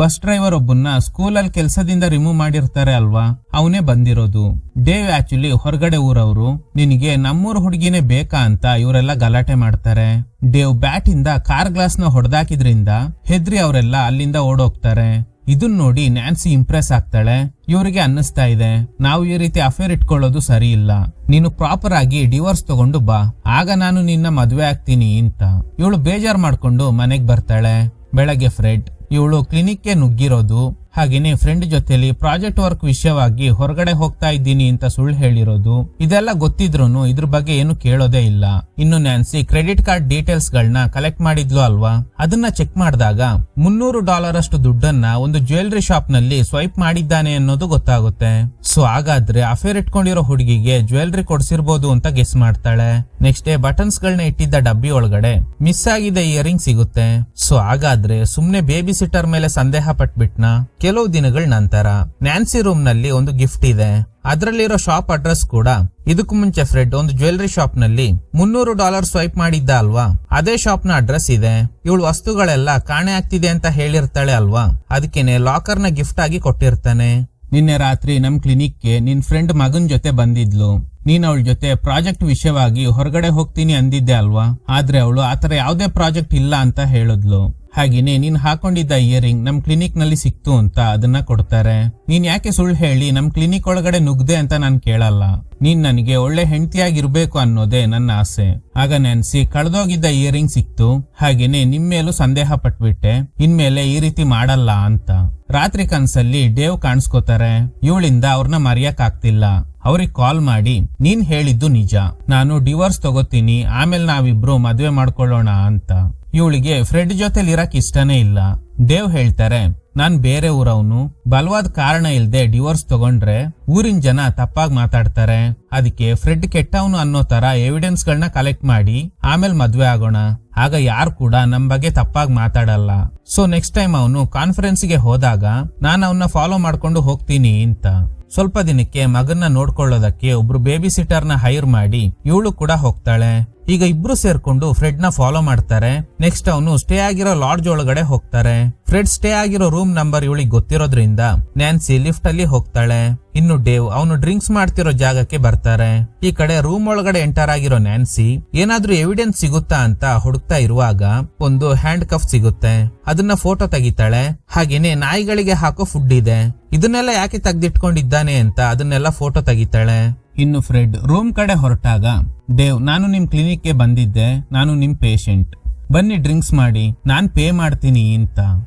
ಬಸ್ ಡ್ರೈವರ್ ಒಬ್ಬನ್ನ ಸ್ಕೂಲಲ್ಲಿ ಕೆಲಸದಿಂದ ರಿಮೂವ್ ಮಾಡಿರ್ತಾರೆ ಅಲ್ವಾ, ಅವನೇ ಬಂದಿರೋದು. ಡೇವ್ ಆಕ್ಚುಲಿ ಹೊರಗಡೆ ಊರವರು, ನಿನಗೆ ನಮ್ಮೂರ್ ಹುಡುಗಿನೇ ಬೇಕಾ ಅಂತ ಇವರೆಲ್ಲ ಗಲಾಟೆ ಮಾಡ್ತಾರೆ. ಡೇವ್ ಬ್ಯಾಟ್ ಇಂದ ಕಾರ್ ಗ್ಲಾಸ್ ನ ಹೊಡೆದಾಕಿದ್ರಿಂದ ಹೆದ್ರಿ ಅವರೆಲ್ಲ ಅಲ್ಲಿಂದ ಓಡೋಗ್ತಾರೆ. ಇದನ್ ನೋಡಿ ನ್ಯಾನ್ಸಿ ಇಂಪ್ರೆಸ್ ಆಗ್ತಾಳೆ. ಇವರಿಗೆ ಅನ್ನಿಸ್ತಾ ಇದೆ ನಾವು ಈ ರೀತಿ ಅಫೇರ್ ಇಟ್ಕೊಳ್ಳೋದು ಸರಿ ಇಲ್ಲ, ನೀನು ಪ್ರಾಪರ್ ಆಗಿ ಡಿವೋರ್ಸ್ ತಗೊಂಡು ಬಾ, ಆಗ ನಾನು ನಿನ್ನ ಮದ್ವೆ ಆಗ್ತೀನಿ ಅಂತ. ಇವಳು ಬೇಜಾರ್ ಮಾಡ್ಕೊಂಡು ಮನೆಗ್ ಬರ್ತಾಳೆ. ಬೆಳಗ್ಗೆ ಫ್ರೆಡ್ ಇವಳು ಕ್ಲಿನಿಕ್ ಗೆ ನುಗ್ಗಿರೋದು, ಹಾಗೇನೆ ಫ್ರೆಂಡ್ ಜೊತೆಲಿ ಪ್ರಾಜೆಕ್ಟ್ ವರ್ಕ್ ವಿಷಯವಾಗಿ ಹೊರಗಡೆ ಹೋಗ್ತಾ ಇದ್ದೀನಿ ಅಂತ ಸುಳ್ಳು ಹೇಳಿರೋದು, ಇದೆಲ್ಲ ಗೊತ್ತಿದ್ರೂನು ಇದ್ರ ಬಗ್ಗೆ ಏನು ಕೇಳೋದೇ ಇಲ್ಲ. ಇನ್ನು ನ್ಯಾನ್ಸಿ ಕ್ರೆಡಿಟ್ ಕಾರ್ಡ್ ಡೀಟೇಲ್ಸ್ ಗಳನ್ನ ಕಲೆಕ್ಟ್ ಮಾಡಿದ್ಲು ಅಲ್ವಾ, ಅದನ್ನ ಚೆಕ್ ಮಾಡಿದಾಗ $300 ಅಷ್ಟು ದುಡ್ಡನ್ನ ಒಂದು ಜ್ಯುವೆಲರಿ ಶಾಪ್ ನಲ್ಲಿ ಸ್ವೈಪ್ ಮಾಡಿದ್ದಾನೆ ಅನ್ನೋದು ಗೊತ್ತಾಗುತ್ತೆ. ಸೊ ಹಾಗಾದ್ರೆ ಅಫೇರ್ ಇಟ್ಕೊಂಡಿರೋ ಹುಡುಗಿಗೆ ಜ್ಯುವೆಲರಿ ಕೊಡ್ಸಿರ್ಬೋದು ಅಂತ ಗೆಸ್ ಮಾಡ್ತಾಳೆ. ನೆಕ್ಸ್ಟ್ ಡೇ ಬಟನ್ಸ್ ಗಳನ್ನ ಇಟ್ಟಿದ್ದ ಡಬ್ಬಿ ಒಳಗಡೆ ಮಿಸ್ ಆಗಿದ್ದ ಇಯರಿಂಗ್ ಸಿಗುತ್ತೆ. ಸೊ ಹಾಗಾದ್ರೆ ಸುಮ್ನೆ ಬೇಬಿ ಸಿಟ್ಟರ್ ಮೇಲೆ ಸಂದೇಹ ಪಟ್ಬಿಟ್ನ. ಕೆಲವು ದಿನಗಳ ನಂತರ ನ್ಯಾನ್ಸಿ ರೂಮ್ ನಲ್ಲಿ ಒಂದು ಗಿಫ್ಟ್ ಇದೆ. ಅದರಲ್ಲಿರೋ ಶಾಪ್ ಅಡ್ರೆಸ್ ಕೂಡ ಇದಕ್ಕೂ ಮುಂಚೆ ಫ್ರೆಡ್ ಒಂದು ಜ್ಯುವೆಲರಿ ಶಾಪ್ ನಲ್ಲಿ $300 ಸ್ವೈಪ್ ಮಾಡಿದ್ದ ಅಲ್ವಾ, ಅದೇ ಶಾಪ್ ನ ಅಡ್ರೆಸ್ ಇದೆ. ಇವಳು ವಸ್ತುಗಳೆಲ್ಲ ಕಾಣೆ ಆಗ್ತಿದೆ ಅಂತ ಹೇಳಿರ್ತಾಳೆ ಅಲ್ವಾ, ಅದಕ್ಕೇನೆ ಲಾಕರ್ ನ ಗಿಫ್ಟ್ ಆಗಿ ಕೊಟ್ಟಿರ್ತಾನೆ. ನಿನ್ನೆ ರಾತ್ರಿ ನಮ್ ಕ್ಲಿನಿಕ್ ಗೆ ನಿನ್ ಫ್ರೆಂಡ್ ಮಗನ್ ಜೊತೆ ಬಂದಿದ್ಲು. ನೀನ್ ಅವಳ ಜೊತೆ ಪ್ರಾಜೆಕ್ಟ್ ವಿಷಯವಾಗಿ ಹೊರಗಡೆ ಹೋಗ್ತೀನಿ ಅಂದಿದ್ದೆ ಅಲ್ವಾ, ಆದ್ರೆ ಅವಳು ಆತರ ಯಾವ್ದೇ ಪ್ರಾಜೆಕ್ಟ್ ಇಲ್ಲ ಅಂತ ಹೇಳಿದ್ಲು. ಹಾಗೇನೆ ನೀನ್ ಹಾಕೊಂಡಿದ್ದ ಇಯರಿಂಗ್ ನಮ್ ಕ್ಲಿನಿಕ್ ನಲ್ಲಿ ಸಿಕ್ತು ಅಂತ ಅದನ್ನ ಕೊಡ್ತಾರೆ. ನೀನ್ ಯಾಕೆ ಸುಳ್ಳು ಹೇಳಿ ನಮ್ ಕ್ಲಿನಿಕ್ ಒಳಗಡೆ ನುಗ್ದೆ ಅಂತ ನಾನ್ ಕೇಳಲ್ಲ. ನೀನ್ ನನಗೆ ಒಳ್ಳೆ ಹೆಂಡತಿಯಾಗಿರ್ಬೇಕು ಅನ್ನೋದೇ ನನ್ನ ಆಸೆ. ಆಗ ನ್ಯಾನ್ಸಿ ಕಳೆದೋಗಿದ್ದ ಇಯರಿಂಗ್ ಸಿಕ್ತು, ಹಾಗೇನೆ ನಿಮ್ಮೇಲೂ ಸಂದೇಹ ಪಟ್ಬಿಟ್ಟೆ, ಇನ್ಮೇಲೆ ಈ ರೀತಿ ಮಾಡಲ್ಲ ಅಂತ. ರಾತ್ರಿ ಕನ್ಸಲ್ಲಿ ಡೇವ್ ಕಾಣಿಸ್ಕೋತಾರೆ. ಇವಳಿಂದ ಅವ್ರನ್ನ ಮರೆಯಕ್ ಆಗ್ತಿಲ್ಲ. ಅವ್ರಿಗೆ ಕಾಲ್ ಮಾಡಿ ನೀನ್ ಹೇಳಿದ್ದು ನಿಜ, ನಾನು ಡಿವೋರ್ಸ್ ತಗೋತೀನಿ, ಆಮೇಲೆ ನಾವಿಬ್ರು ಮದ್ವೆ ಮಾಡ್ಕೊಳ್ಳೋಣ ಅಂತ. ಇವಳಿಗೆ ಫ್ರೆಡ್ ಜೊತೆಲಿ ಇರಕ್ ಇಷ್ಟನೇ ಇಲ್ಲ. ಡೇವ್ ಹೇಳ್ತಾರೆ, ನಾನ್ ಬೇರೆ ಊರವನು, ಬಲವಾದ ಕಾರಣ ಇಲ್ದೆ ಡಿವೋರ್ಸ್ ತಗೊಂಡ್ರೆ ಊರಿನ ಜನ ತಪ್ಪಾಗಿ ಮಾತಾಡ್ತಾರೆ. ಅದಕ್ಕೆ ಫ್ರೆಡ್ ಕೆಟ್ಟವನು ಅನ್ನೋ ತರ ಎವಿಡೆನ್ಸ್ ಗಳನ್ನ ಕಲೆಕ್ಟ್ ಮಾಡಿ ಆಮೇಲೆ ಮದ್ವೆ ಆಗೋಣ. ಆಗ ಯಾರು ಕೂಡ ನಮ್ ಬಗ್ಗೆ ತಪ್ಪಾಗಿ ಮಾತಾಡಲ್ಲ. ಸೊ ನೆಕ್ಸ್ಟ್ ಟೈಮ್ ಅವನು ಕಾನ್ಫರೆನ್ಸ್ ಗೆ ಹೋದಾಗ ನಾನು ಅವನ್ನ ಫಾಲೋ ಮಾಡ್ಕೊಂಡು ಹೋಗ್ತೀನಿ ಅಂತ. ಸ್ವಲ್ಪ ದಿನಕ್ಕೆ ಮಗನ್ನ ನೋಡ್ಕೊಳ್ಳೋದಕ್ಕೆ ಒಬ್ರು ಬೇಬಿ ಸಿಟರ್ ನ ಹೈರ್ ಮಾಡಿ ಇವಳು ಕೂಡ ಹೋಗ್ತಾಳೆ. ಈಗ ಇಬ್ರು ಸೇರ್ಕೊಂಡು ಫ್ರೆಡ್ ನ ಫಾಲೋ ಮಾಡ್ತಾರೆ. ನೆಕ್ಸ್ಟ್ ಅವನು ಸ್ಟೇ ಆಗಿರೋ ಲಾಡ್ಜ್ ಒಳಗಡೆ ಹೋಗ್ತಾರೆ. ಫ್ರೆಡ್ ಸ್ಟೇ ಆಗಿರೋ ರೂಮ್ ನಂಬರ್ ಇವಳಿಗೆ ಗೊತ್ತಿರೋದ್ರಿಂದ ನ್ಯಾನ್ಸಿ ಲಿಫ್ಟ್ ಅಲ್ಲಿ ಹೋಗ್ತಾಳೆ. ಇನ್ನು ಡೇವ್ ಅವನು ಡ್ರಿಂಕ್ಸ್ ಮಾಡ್ತಿರೋ ಜಾಗಕ್ಕೆ ಬರ್ತಾರೆ. ಈ ಕಡೆ ರೂಮ್ ಒಳಗಡೆ ಎಂಟರ್ ಆಗಿರೋ ನ್ಯಾನ್ಸಿ ಏನಾದ್ರೂ ಎವಿಡೆನ್ಸ್ ಸಿಗುತ್ತಾ ಅಂತ ಹುಡುಕ್ತಾ ಇರುವಾಗ ಒಂದು ಹ್ಯಾಂಡ್ ಕಫ್ ಸಿಗುತ್ತೆ. ಅದನ್ನ ಫೋಟೋ ತೆಗಿತಾಳೆ. ಹಾಗೇನೆ ನಾಯಿಗಳಿಗೆ ಹಾಕೋ ಫುಡ್ ಇದೆ, ಇದನ್ನೆಲ್ಲ ಯಾಕೆ ತೆಗ್ದಿಟ್ಕೊಂಡಿದ್ದಾನೆ ಅಂತ ಅದನ್ನೆಲ್ಲ ಫೋಟೋ ತೆಗಿತಾಳೆ. ಇನ್ನು ಫ್ರೆಡ್ ರೂಮ್ ಕಡೆ ಹೊರಟಾಗ ಡೇವ್, ನಾನು ನಿಮ್ ಕ್ಲಿನಿಕ್ ಗೆ ಬಂದಿದ್ದೆ, ನಾನು ನಿಮ್ ಪೇಷಂಟ್, ಬನ್ನಿ ಡ್ರಿಂಕ್ಸ್ ಮಾಡಿ, ನಾನ್ ಪೇ ಮಾಡ್ತೀನಿ ಅಂತ.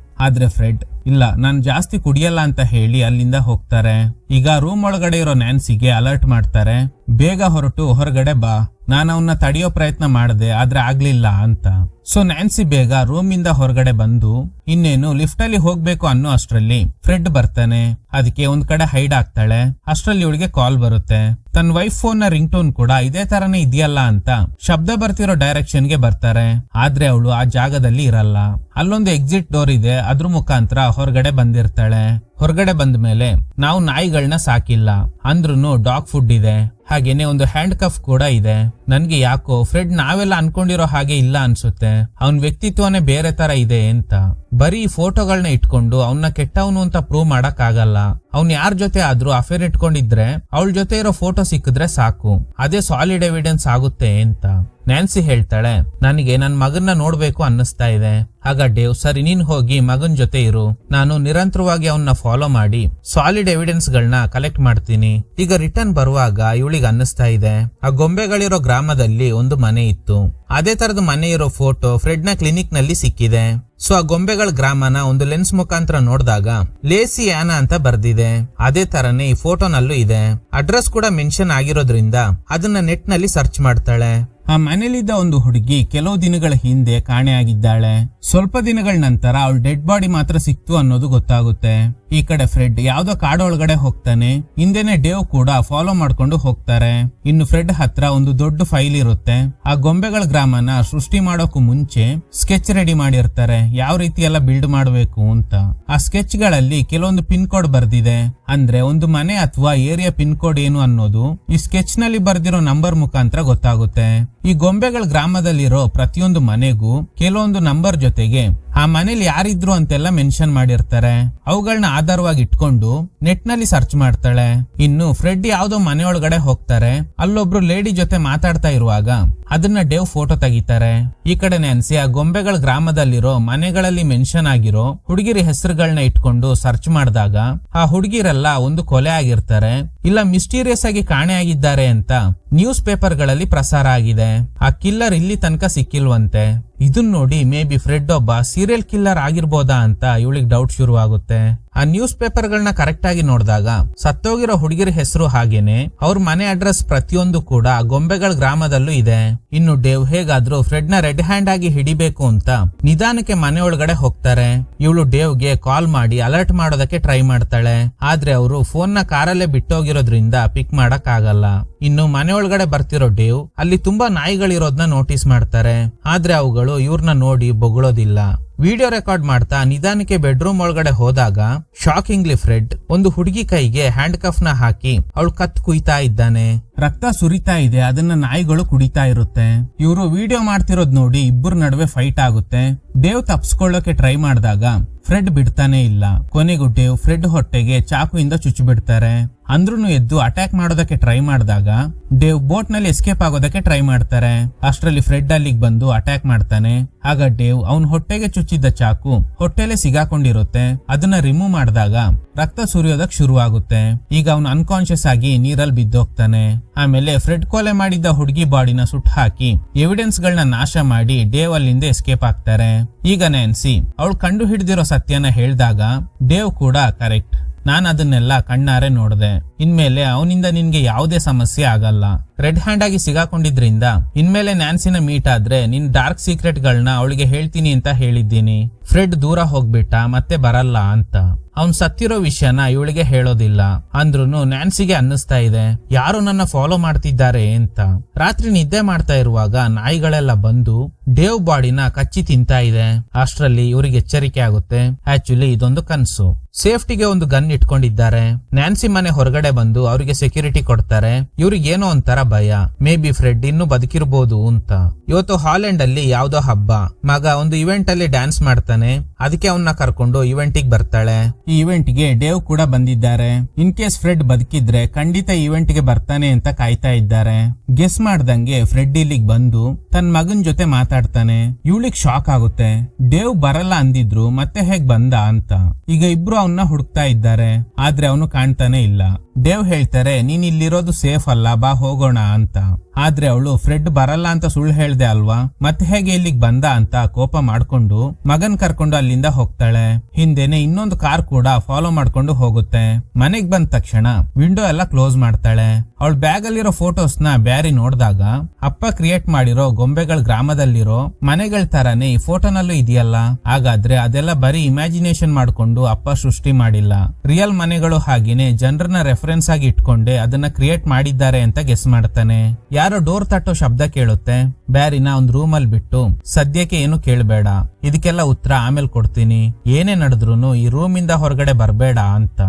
ಆದ್ರೆ ಫ್ರೆಡ್ ಇಲ್ಲ, ನಾನ್ ಜಾಸ್ತಿ ಕುಡಿಯಲ್ಲ ಅಂತ ಹೇಳಿ ಅಲ್ಲಿಂದ ಹೋಗ್ತಾರೆ. ಈಗ ರೂಮ್ ಒಳಗಡೆ ಇರೋ ನ್ಯಾನ್ಸಿಗೆ ಅಲರ್ಟ್ ಮಾಡ್ತಾರೆ, ಬೇಗ ಹೊರಟು ಹೊರಗಡೆ ಬಾ. ನಾನು ಅವನ್ನ ತಡೆಯೋ ಪ್ರಯತ್ನ ಮಾಡಿದೆ ಆದ್ರೆ ಆಗ್ಲಿಲ್ಲ ಅಂತ. ಸೊ ನ್ಯಾನ್ಸಿ ಬೇಗ ರೂಮ್ ಇಂದ ಹೊರಗಡೆ ಬಂದು ಇನ್ನೇನು ಲಿಫ್ಟ್ ಅಲ್ಲಿ ಹೋಗ್ಬೇಕು ಅನ್ನೋ ಅಷ್ಟ್ರಲ್ಲಿ ಫ್ರೆಡ್ ಬರ್ತಾನೆ. ಅದಕ್ಕೆ ಒಂದ್ ಕಡೆ ಹೈಡ್ ಆಗ್ತಾಳೆ. ಅಷ್ಟ್ರಲ್ಲಿ ಇವಳಿಗೆ ಕಾಲ್ ಬರುತ್ತೆ. ತನ್ನ ವೈಫ್ ಫೋನ್ ನ ರಿಂಗ್ ಟೋನ್ ಕೂಡ ಇದೇ ತರನೇ ಇದೆಯಲ್ಲ ಅಂತ ಶಬ್ದ ಬರ್ತಿರೋ ಡೈರೆಕ್ಷನ್ ಗೆ ಬರ್ತಾರೆ. ಆದ್ರೆ ಅವಳು ಆ ಜಾಗದಲ್ಲಿ ಇರಲ್ಲ. ಅಲ್ಲೊಂದು ಎಕ್ಸಿಟ್ ಡೋರ್ ಇದೆ, ಅದ್ರ ಮುಖಾಂತರ ಹೊರಗಡೆ ಬಂದಿರ್ತಾಳೆ. ಹೊರಗಡೆ ಬಂದ ಮೇಲೆ ನಾವು ನಾಯಿಗಳನ್ನ ಸಾಕಿಲ್ಲ ಅಂದ್ರೂ ಡಾಗ್ ಫುಡ್ ಇದೆ, ಹಾಗೇನೆ ಒಂದು ಹ್ಯಾಂಡ್ ಕಫ್ ಕೂಡ ಇದೆ. ನನ್ಗೆ ಯಾಕೋ ಫ್ರೆಡ್ ನಾವೆಲ್ಲ ಅನ್ಕೊಂಡಿರೋ ಹಾಗೆ ಇಲ್ಲ ಅನ್ಸುತ್ತೆ, ಅವನ್ ವ್ಯಕ್ತಿತ್ವನೇ ಬೇರೆ ತರ ಇದೆ ಅಂತ. ಬರೀ ಫೋಟೋಗಳನ್ನ ಇಟ್ಕೊಂಡು ಅವನ್ನ ಕೆಟ್ಟವನು ಅಂತ ಪ್ರೂವ್ ಮಾಡಕ್ ಆಗಲ್ಲ. ಅವ್ನ್ ಯಾರ ಜೊತೆ ಆದ್ರೂ ಅಫೇರ್ ಇಟ್ಕೊಂಡಿದ್ರೆ ಅವಳ ಜೊತೆ ಇರೋ ಫೋಟೋ ಸಿಕ್ಕಿದ್ರೆ ಸಾಕು, ಅದೇ ಸಾಲಿಡ್ ಎವಿಡೆನ್ಸ್ ಆಗುತ್ತೆ ಅಂತ. ನ್ಯಾನ್ಸಿ ಹೇಳ್ತಾಳೆ, ನನಗೆ ನನ್ ಮಗನ್ನ ನೋಡ್ಬೇಕು ಅನ್ನಿಸ್ತಾ ಇದೆ. ಆಗ ಡೇವ್, ಸರಿ ನೀನ್ ಹೋಗಿ ಮಗನ್ ಜೊತೆ ಇರು, ನಾನು ನಿರಂತರವಾಗಿ ಅವನ್ನ ಫಾಲೋ ಮಾಡಿ ಸಾಲಿಡ್ ಎವಿಡೆನ್ಸ್ ಗಳನ್ನ ಕಲೆಕ್ಟ್ ಮಾಡ್ತೀನಿ. ಈಗ ರಿಟರ್ನ್ ಬರುವಾಗ ಇವಳಿಗೆ ಅನ್ನಿಸ್ತಾ ಇದೆ, ಆ ಗೊಂಬೆಗಳಿರೋ ಗ್ರಾಮದಲ್ಲಿ ಒಂದು ಮನೆ ಇತ್ತು, ಅದೇ ತರದ ಮನೆ ಇರೋ ಫೋಟೋ ಫ್ರೆಡ್ ನ ಕ್ಲಿನಿಕ್ ನಲ್ಲಿ ಸಿಕ್ಕಿದೆ. ಸೊ ಆ ಗೊಂಬೆಗಳ ಗ್ರಾಮನ ಒಂದು ಲೆನ್ಸ್ ಮುಖಾಂತರ ನೋಡಿದಾಗ ಲೇಸಿಯಾನ ಅಂತ ಬರ್ದಿದೆ. ಅದೇ ತರನೇ ಈ ಫೋಟೋನಲ್ಲೂ ಇದೆ. ಅಡ್ರೆಸ್ ಕೂಡ ಮೆನ್ಷನ್ ಆಗಿರೋದ್ರಿಂದ ಅದನ್ನ ನೆಟ್ ನಲ್ಲಿ ಸರ್ಚ್ ಮಾಡ್ತಾಳೆ. ಆ ಮನೇಲಿದ್ದ ಒಂದು ಹುಡುಗಿ ಕೆಲವು ದಿನಗಳ ಹಿಂದೆ ಕಾಣೆಯಾಗಿದ್ದಾಳೆ. ಸ್ವಲ್ಪ ದಿನಗಳ ನಂತರ ಅವಳ ಡೆಡ್ ಬಾಡಿ ಮಾತ್ರ ಸಿಕ್ತು ಅನ್ನೋದು ಗೊತ್ತಾಗುತ್ತೆ. ಈ ಕಡೆ ಫ್ರೆಡ್ ಯಾವ್ದೋ ಕಾಡೊಳಗಡೆ ಹೋಗ್ತಾನೆ. ಹಿಂದೆನೆ ಡೇವ್ ಕೂಡ ಫಾಲೋ ಮಾಡ್ಕೊಂಡು ಹೋಗ್ತಾರೆ. ಇನ್ನು ಫ್ರೆಡ್ ಹತ್ರ ಒಂದು ದೊಡ್ಡ ಫೈಲ್ ಇರುತ್ತೆ. ಆ ಗೊಂಬೆಗಳ ಗ್ರಾಮನ ಸೃಷ್ಟಿ ಮಾಡೋಕು ಮುಂಚೆ ಸ್ಕೆಚ್ ರೆಡಿ ಮಾಡಿರ್ತಾರೆ, ಯಾವ ರೀತಿ ಎಲ್ಲ ಬಿಲ್ಡ್ ಮಾಡಬೇಕು ಅಂತ. ಆ ಸ್ಕೆಚ್ ಗಳಲ್ಲಿ ಕೆಲವೊಂದು ಪಿನ್ ಕೋಡ್ ಬರ್ದಿದೆ. ಅಂದ್ರೆ ಒಂದು ಮನೆ ಅಥವಾ ಏರಿಯಾ ಪಿನ್ ಕೋಡ್ ಏನು ಅನ್ನೋದು ಈ ಸ್ಕೆಚ್ ನಲ್ಲಿ ಬರ್ದಿರೋ ನಂಬರ್ ಮುಖಾಂತರ ಗೊತ್ತಾಗುತ್ತೆ. ಈ ಗೊಂಬೆಗಳ ಗ್ರಾಮದಲ್ಲಿರೋ ಪ್ರತಿಯೊಂದು ಮನೆಗೂ ಕೆಲವೊಂದು ನಂಬರ್ ಜೊತೆಗೆ ಆ ಮನೇಲಿ ಯಾರಿದ್ರು ಅಂತೆಲ್ಲ ಮೆನ್ಷನ್ ಮಾಡಿರ್ತಾರೆ. ಅವುಗಳನ್ನ ಆಧಾರವಾಗಿ ಇಟ್ಕೊಂಡು ನೆಟ್ ನಲ್ಲಿ ಸರ್ಚ್ ಮಾಡ್ತಾಳೆ. ಇನ್ನು ಫ್ರೆಡ್ ಯಾವ್ದೋ ಮನೆಯೊಳಗಡೆ ಹೋಗ್ತಾರೆ. ಅಲ್ಲೊಬ್ರು ಲೇಡಿ ಜೊತೆ ಮಾತಾಡ್ತಾ ಇರುವಾಗ ಅದನ್ನ ಡೇವ್ ಫೋಟೋ ತೆಗಿತಾರೆ. ಈ ಕಡೆ ನ್ಯಾನ್ಸಿ ಆ ಗೊಂಬೆಗಳ ಗ್ರಾಮದಲ್ಲಿರೋ ಮನೆಗಳಲ್ಲಿ ಮೆನ್ಷನ್ ಆಗಿರೋ ಹುಡುಗಿರ ಹೆಸರುಗಳನ್ನ ಇಟ್ಕೊಂಡು ಸರ್ಚ್ ಮಾಡಿದಾಗ ಆ ಹುಡುಗಿರೆಲ್ಲ ಒಂದು ಕೊಲೆ ಆಗಿರ್ತಾರೆ, ಇಲ್ಲ ಮಿಸ್ಟೀರಿಯಸ್ ಆಗಿ ಕಾಣೆಯಾಗಿದ್ದಾರೆ ಅಂತ ನ್ಯೂಸ್ ಪೇಪರ್ ಗಳಲ್ಲಿ ಪ್ರಸಾರ ಆಗಿದೆ. ಆ ಕಿಲ್ಲರ್ ಇಲ್ಲಿ ತನಕ ಸಿಕ್ಕಿಲ್ವಂತೆ. ಇದನ್ ನೋಡಿ ಮೇ ಬಿ ಫ್ರೆಡ್ ಒಬ್ಬ ಸೀರಿಯಲ್ ಕಿಲ್ಲರ್ ಆಗಿರ್ಬೋದಾ ಅಂತ ಇವಳಿಗೆ ಡೌಟ್ ಶುರು ಆಗುತ್ತೆ. ಆ ನ್ಯೂಸ್ ಪೇಪರ್ ಗಳನ್ನ ಕರೆಕ್ಟ್ ಆಗಿ ನೋಡಿದಾಗ ಸತ್ತೋಗಿರೋ ಹುಡುಗಿರ ಹೆಸರು ಹಾಗೇನೆ ಅವ್ರ ಮನೆ ಅಡ್ರೆಸ್ ಪ್ರತಿಯೊಂದು ಕೂಡ ಗೊಂಬೆಗಳ ಗ್ರಾಮದಲ್ಲೂ ಇದೆ. ಇನ್ನು ಡೇವ್ ಹೇಗಾದ್ರೂ ಫ್ರೆಡ್ ನ ರೆಡ್ ಹ್ಯಾಂಡ್ ಆಗಿ ಹಿಡಿಬೇಕು ಅಂತ ನಿಧಾನಕ್ಕೆ ಮನೆ ಒಳಗಡೆ ಹೋಗ್ತಾರೆ. ಇವಳು ಡೇವ್ಗೆ ಕಾಲ್ ಮಾಡಿ ಅಲರ್ಟ್ ಮಾಡೋದಕ್ಕೆ ಟ್ರೈ ಮಾಡ್ತಾಳೆ. ಆದ್ರೆ ಅವರು ಫೋನ್ ನ ಕಾರಲ್ಲೇ ಬಿಟ್ಟೋಗಿರೋದ್ರಿಂದ ಪಿಕ್ ಮಾಡಕ್ ಆಗಲ್ಲ. ಇನ್ನು ಮನೆ ಒಳಗಡೆ ಬರ್ತಿರೋ ಡೇವ್ ಅಲ್ಲಿ ತುಂಬಾ ನಾಯಿಗಳಿರೋದನ್ನ ನೋಟಿಸ್ ಮಾಡ್ತಾರೆ. ಆದ್ರೆ ಅವುಗಳು ಇವ್ರನ್ನ ನೋಡಿ ಬೊಗಳೋದಿಲ್ಲ. ವಿಡಿಯೋ ರೆಕಾರ್ಡ್ ಮಾಡ್ತಾ ನಿಧಾನಕ್ಕೆ ಬೆಡ್ರೂಮ್ ಒಳಗಡೆ ಹೋದಾಗ ಶಾಕಿಂಗ್ಲಿ ಫ್ರೆಡ್ ಒಂದು ಹುಡುಗಿ ಕೈಗೆ ಹ್ಯಾಂಡ್ ಕಫ್ ನ ಹಾಕಿ ಅವಳು ಕತ್ ಕುಯ್ತಾ ಇದ್ದಾನೆ. ರಕ್ತ ಸುರಿತಾ ಇದೆ, ಅದನ್ನ ನಾಯಿಗಳು ಕುಡಿತಾ ಇರುತ್ತೆ. ಇವರು ವಿಡಿಯೋ ಮಾಡ್ತಿರೋದ್ ನೋಡಿ ಇಬ್ಬರ ನಡುವೆ ಫೈಟ್ ಆಗುತ್ತೆ. ಡೇವ್ ತಪ್ಸ್ಕೊಳ್ಳೋಕೆ ಟ್ರೈ ಮಾಡಿದಾಗ ಫ್ರೆಡ್ ಬಿಡ್ತಾನೆ ಇಲ್ಲ. ಕೊನೆಗೂ ಡೇವ್ ಫ್ರೆಡ್ ಹೊಟ್ಟೆಗೆ ಚಾಕುಯಿಂದ ಚುಚ್ಚು ಬಿಡ್ತಾರೆ. ಅಂದ್ರೂ ಎದ್ದು ಅಟ್ಯಾಕ್ ಮಾಡೋದಕ್ಕೆ ಟ್ರೈ ಮಾಡಿದಾಗ ಡೇವ್ ಬೋಟ್ ನಲ್ಲಿ ಎಸ್ಕೇಪ್ ಆಗೋದಕ್ಕೆ ಟ್ರೈ ಮಾಡ್ತಾರೆ. ಅಷ್ಟರಲ್ಲಿ ಫ್ರೆಡ್ ಅಲ್ಲಿಗೆ ಬಂದು ಅಟ್ಯಾಕ್ ಮಾಡ್ತಾನೆ. ಆಗ ಡೇವ್ ಅವನ್ ಹೊಟ್ಟೆಗೆ ಚುಚ್ಚಿದ್ದ ಚಾಕು ಹೊಟ್ಟೆಲೆ ಸಿಗಾಕೊಂಡಿರುತ್ತೆ. ಅದನ್ನ ರಿಮೂವ್ ಮಾಡಿದಾಗ ರಕ್ತ ಸುರಿಯೋದಕ್ ಶುರು ಆಗುತ್ತೆ. ಈಗ ಅವನು ಅನ್ಕಾನ್ಶಿಯಸ್ ಆಗಿ ನೀರಲ್ಲಿ ಬಿದ್ದೋಗ್ತಾನೆ. ಆಮೇಲೆ ಫ್ರೆಡ್ ಕೊಲೆ ಮಾಡಿದ್ದ ಹುಡುಗಿ ಬಾಡಿನ ಸುಟ್ಟು ಹಾಕಿ ಎವಿಡೆನ್ಸ್ ಗಳನ್ನ ನಾಶ ಮಾಡಿ ಡೇವ್ ಅಲ್ಲಿಂದ ಎಸ್ಕೇಪ್ ಆಗ್ತಾರೆ. ಈಗ ನ್ಯಾನ್ಸಿ ಅವಳು ಕಂಡು ಹಿಡಿದಿರೋ ಸತ್ಯನ ಹೇಳಿದಾಗ ಡೇವ್ ಕೂಡ ಕರೆಕ್ಟ್, ನಾನ್ ಅದನ್ನೆಲ್ಲ ಕಣ್ಣಾರೆ ನೋಡ್ದೆ. ಇನ್ಮೇಲೆ ಅವನಿಂದ ನಿನ್ಗೆ ಯಾವುದೇ ಸಮಸ್ಯೆ ಆಗಲ್ಲ. ರೆಡ್ ಹ್ಯಾಂಡ್ ಆಗಿ ಸಿಗಾಕೊಂಡಿದ್ರಿಂದ ಇನ್ಮೇಲೆ ನ್ಯಾನ್ಸಿನ ಮೀಟ್ ಆದ್ರೆ ನಿನ್ ಡಾರ್ಕ್ ಸೀಕ್ರೆಟ್ ಗಳನ್ನ ಅವಳಿಗೆ ಹೇಳ್ತೀನಿ ಅಂತ ಹೇಳಿದ್ದೀನಿ. ಫ್ರೆಡ್ ದೂರ ಹೋಗ್ಬಿಟ್ಟ, ಮತ್ತೆ ಬರಲ್ಲ ಅಂತ. ಅವ್ನ್ ಸತ್ತಿರೋ ವಿಷಯನ ಇವಳಿಗೆ ಹೇಳೋದಿಲ್ಲ. ಅಂದ್ರೂನು ನ್ಯಾನ್ಸಿಗೆ ಅನ್ನಿಸ್ತಾ ಇದೆ ಯಾರು ನನ್ನ ಫಾಲೋ ಮಾಡ್ತಿದ್ದಾರೆ ಅಂತ. ರಾತ್ರಿ ನಿದ್ದೆ ಮಾಡ್ತಾ ಇರುವಾಗ ನಾಯಿಗಳೆಲ್ಲ ಬಂದು ಡೇವ್ ಬಾಡಿನ ಕಚ್ಚಿ ತಿಂತಾ ಇದೆ. ಅಷ್ಟರಲ್ಲಿ ಇವ್ರಿಗೆ ಎಚ್ಚರಿಕೆ ಆಗುತ್ತೆ. ಆಕ್ಚುಲಿ ಇದೊಂದು ಕನ್ಸು. ಸೇಫ್ಟಿಗೆ ಒಂದು ಗನ್ ಇಟ್ಕೊಂಡಿದ್ದಾರೆ. ನ್ಯಾನ್ಸಿ ಮನೆ ಹೊರಗಡೆ ಬಂದು ಅವರಿಗೆ ಸೆಕ್ಯೂರಿಟಿ ಕೊಡ್ತಾರೆ. ಇವ್ರಿಗೆ ಏನೋ ಒಂಥರ ಭಯ, ಮೇ ಬಿ ಫ್ರೆಡ್ ಇನ್ನೂ ಬದುಕಿರ್ಬೋದು ಅಂತ. ಇವತ್ತು ಹಾಲೆಂಡ್ ಅಲ್ಲಿ ಯಾವ್ದೋ ಹಬ್ಬ. ಮಗ ಒಂದು ಇವೆಂಟ್ ಅಲ್ಲಿ ಡ್ಯಾನ್ಸ್ ಮಾಡ್ತಾನೆ. ಅದಕ್ಕೆ ಅವನ್ನ ಕರ್ಕೊಂಡು ಇವೆಂಟ್ ಗೆ ಬರ್ತಾಳೆ. ಈ ಇವೆಂಟ್ ಗೆ ಡೇವ್ ಕೂಡ ಬಂದಿದ್ದಾರೆ. ಇನ್ ಕೇಸ್ ಫ್ರೆಡ್ ಬದುಕಿದ್ರೆ ಖಂಡಿತ ಇವೆಂಟ್ ಗೆ ಬರ್ತಾನೆ ಅಂತ ಕಾಯ್ತಾ ಇದ್ದಾರೆ. ಗೆಸ್ ಮಾಡ್ದಂಗೆ ಫ್ರೆಡ್ ಇಲ್ಲಿಗ್ ಬಂದು ತನ್ನ ಮಗನ್ ಜೊತೆ ಮಾತಾಡ್ತಾನೆ. ಇವಳಿಗ್ ಶಾಕ್ ಆಗುತ್ತೆ. ಡೇವ್ ಬರಲ್ಲ ಅಂದಿದ್ರು ಮತ್ತೆ ಹೇಗ್ ಬಂದ ಅಂತ. ಈಗ ಇಬ್ರು ಅವನ್ನ ಹುಡುಕ್ತಾ ಇದ್ದಾರೆ. ಆದ್ರೆ ಅವನು ಕಾಣ್ತಾನೆ ಇಲ್ಲ. ಡೇವ್ ಹೇಳ್ತಾರೆ ನೀನ್ ಇಲ್ಲಿರೋದು ಸೇಫ್ ಅಲ್ಲ, ಬಾ ಹೋಗೋಣ ಅಂತ. ಆದ್ರೆ ಅವಳು ಫ್ರೆಡ್ ಬರಲ್ಲ ಅಂತ ಸುಳ್ಳು ಹೇಳ್ದೆ ಅಲ್ವಾ, ಮತ್ತೆ ಹೇಗೆ ಇಲ್ಲಿಗೆ ಬಂದ ಅಂತ ಕೋಪ ಮಾಡ್ಕೊಂಡು ಮಗನ್ ಕರ್ಕೊಂಡು ಅಲ್ಲಿಂದ ಹೋಗ್ತಾಳೆ. ಹಿಂದೆನೆ ಇನ್ನೊಂದು ಕಾರ್ ಕೂಡ ಫಾಲೋ ಮಾಡ್ಕೊಂಡು ಹೋಗುತ್ತೆ. ಮನೆಗ್ ಬಂದ ತಕ್ಷಣ ವಿಂಡೋ ಎಲ್ಲ ಕ್ಲೋಸ್ ಮಾಡ್ತಾಳೆ. ಅವಳ ಬ್ಯಾಗ್ ಅಲ್ಲಿರೋ ಫೋಟೋಸ್ ನ ಬ್ಯಾರಿ ನೋಡಿದಾಗ ಅಪ್ಪ ಕ್ರಿಯೇಟ್ ಮಾಡಿರೋ ಗೊಂಬೆಗಳ ಗ್ರಾಮದಲ್ಲಿರೋ ಮನೆಗಳ ತರಾನೇ ಈ ಫೋಟೋನಲ್ಲೂ ಇದೆಯಲ್ಲ. ಹಾಗಾದ್ರೆ ಅದೆಲ್ಲ ಬರೀ ಇಮ್ಯಾಜಿನೇಷನ್ ಮಾಡ್ಕೊಂಡು ಅಪ್ಪ ಸೃಷ್ಟಿ ಮಾಡಿಲ್ಲ. ರಿಯಲ್ ಮನೆಗಳು ಹಾಗೇನೆ ಜನರನ್ನ ರೆಫರೆನ್ಸ್ ಆಗಿ ಇಟ್ಕೊಂಡೆ ಅದನ್ನ ಕ್ರಿಯೇಟ್ ಮಾಡಿದ್ದಾರೆ ಅಂತ ಗೆಸ್ ಮಾಡ್ತಾನೆ. ಯಾರೋ ಡೋರ್ ತಟ್ಟೋ ಶಬ್ದ ಕೇಳುತ್ತೆ. ಬ್ಯಾರಿನ ಒಂದ್ ರೂಮ್ ಅಲ್ಲಿ ಬಿಟ್ಟು ಸದ್ಯಕ್ಕೆ ಏನು ಕೇಳಬೇಡ, ಇದಕ್ಕೆಲ್ಲ ಉತ್ತರ ಆಮೇಲೆ ಕೊಡ್ತೀನಿ, ಏನೇ ನಡೆದ್ರು ಈ ರೂಮ್ ಇಂದ ಹೊರಗಡೆ ಬರ್ಬೇಡ ಅಂತ.